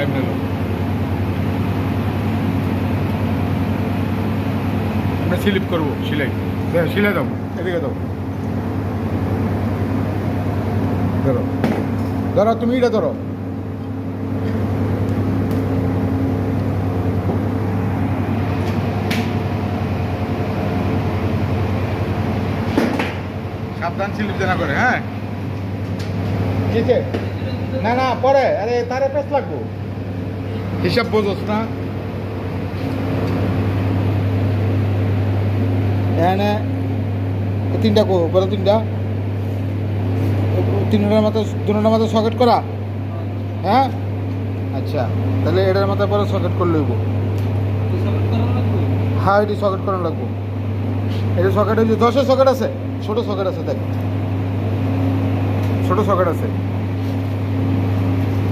এমনি লো আমরা স্লিপ করবো সিলাই সিলাই দাও এদিকে দাও ধরো ধরো তুমি এটা ধরো সাবধান স্লিপ দেনা করে হ্যাঁ ঠিক আছে না না পরে আরে তারে পেস লাগবো হিসাব বোঝোস না এখানে তিনটা বলো তিনটার মাথায় দুটার মাথায় সকেট করা হ্যাঁ আচ্ছা তাহলে এটার মাথায় পরে সকেট করে লইব হ্যাঁ এটি সকেট করা লাগবো এটা সকেট হচ্ছে 10-এর সকেট আছে ছোটো সকেট আছে দেখ ছোটো সকেট আছে